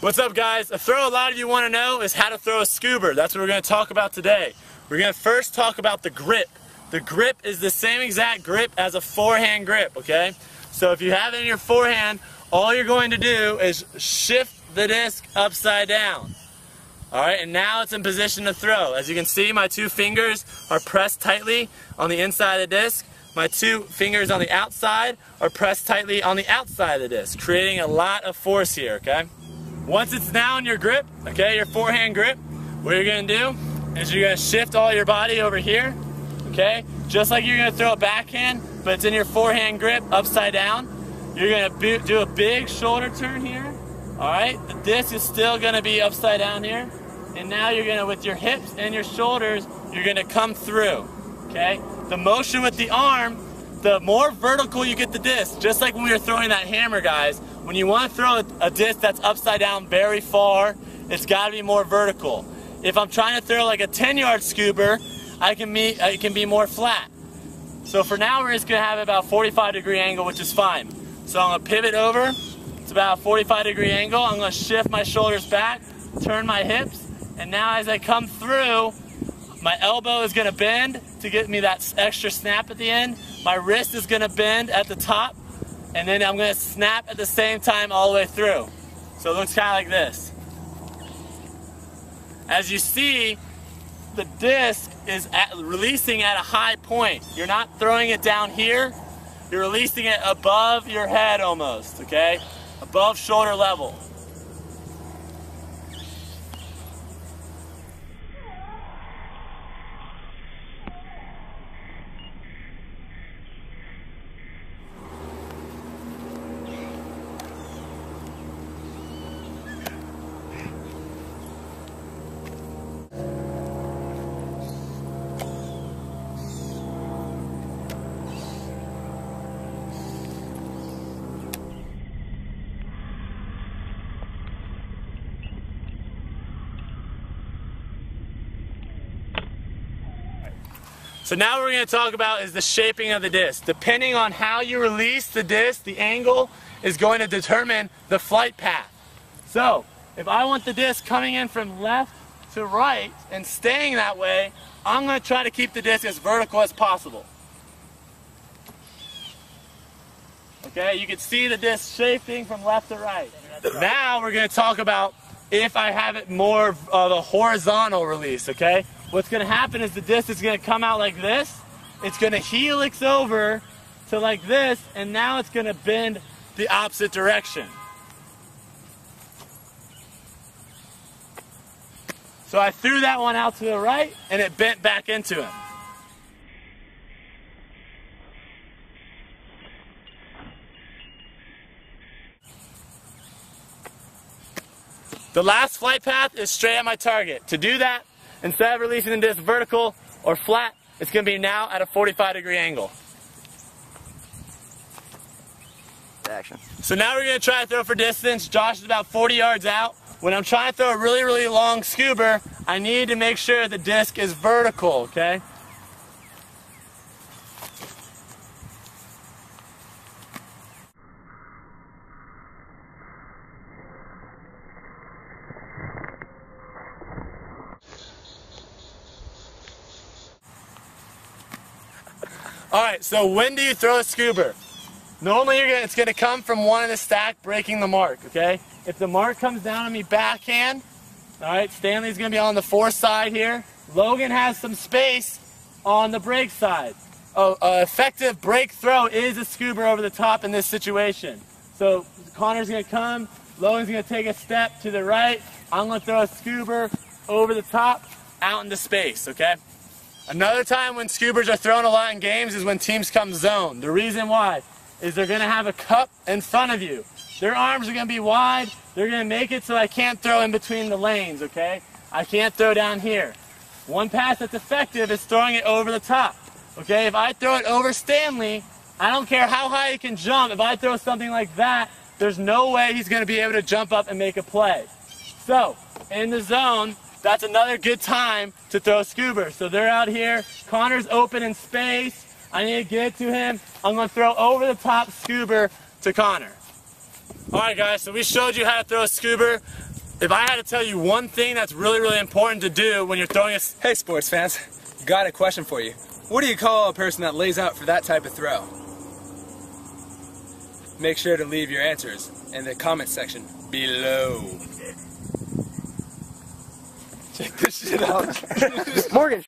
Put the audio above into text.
What's up, guys? A throw a lot of you want to know is how to throw a scoober. That's what we're going to talk about today. We're going to first talk about the grip. The grip is the same exact grip as a forehand grip, okay? So if you have it in your forehand, all you're going to do is shift the disc upside down. Alright, and now it's in position to throw. As you can see, my two fingers are pressed tightly on the inside of the disc. My two fingers on the outside are pressed tightly on the outside of the disc, creating a lot of force here, okay? Once it's now in your grip, okay, your forehand grip, what you're going to do is you're going to shift all your body over here, okay? Just like you're going to throw a backhand, but it's in your forehand grip, upside down. You're going to do a big shoulder turn here, alright? The disc is still going to be upside down here. And now you're going to, with your hips and your shoulders, you're going to come through, okay? The motion with the arm, the more vertical you get the disc, just like when we were throwing that hammer, guys, when you want to throw a disc that's upside down very far, it's got to be more vertical. If I'm trying to throw like a 10-yard scoober, it can be more flat. So for now, we're just going to have about a 45-degree angle, which is fine. So I'm going to pivot over. It's about a 45-degree angle. I'm going to shift my shoulders back, turn my hips, and now as I come through, my elbow is going to bend to get me that extra snap at the end. My wrist is going to bend at the top, and then I'm going to snap at the same time all the way through. So it looks kind of like this. As you see, the disc is releasing at a high point. You're not throwing it down here. You're releasing it above your head almost, okay? Above shoulder level. So now what we're going to talk about is the shaping of the disc. Depending on how you release the disc, the angle is going to determine the flight path. So if I want the disc coming in from left to right and staying that way, I'm going to try to keep the disc as vertical as possible. Okay, you can see the disc shaping from left to right. Now we're going to talk about if I have it more of a horizontal release, okay? What's going to happen is the disc is going to come out like this. It's going to helix over to like this, and now it's going to bend the opposite direction. So I threw that one out to the right, and it bent back into him. The last flight path is straight at my target. To do that, instead of releasing the disc vertical or flat, it's going to be now at a 45-degree angle. Action. So now we're going to try to throw for distance. Josh is about 40 yards out. When I'm trying to throw a really, really long scoober, I need to make sure the disc is vertical, okay? Alright, so when do you throw a scoober? Normally it's going to come from one in the stack breaking the mark, okay? If the mark comes down on me backhand, alright, Stanley's going to be on the fore side here. Logan has some space on the break side. Effective break throw is a scoober over the top in this situation. So Connor's going to come, Logan's going to take a step to the right. I'm going to throw a scoober over the top out into space, okay? Another time when scoobers are thrown a lot in games is when teams come zone. The reason why is they're going to have a cup in front of you. Their arms are going to be wide. They're going to make it so I can't throw in between the lanes, okay? I can't throw down here. One pass that's effective is throwing it over the top, okay? If I throw it over Stanley, I don't care how high he can jump. If I throw something like that, there's no way he's going to be able to jump up and make a play. So, in the zone, that's another good time to throw a scoober. So they're out here. Connor's open in space. I need to get it to him. I'm going to throw over the top scoober to Connor. Alright guys, so we showed you how to throw a scoober. if I had to tell you one thing that's really, really important to do when you're throwing a... Hey sports fans, got a question for you. What do you call a person that lays out for that type of throw? Make sure to leave your answers in the comment section below. Check this shit out. Morgan.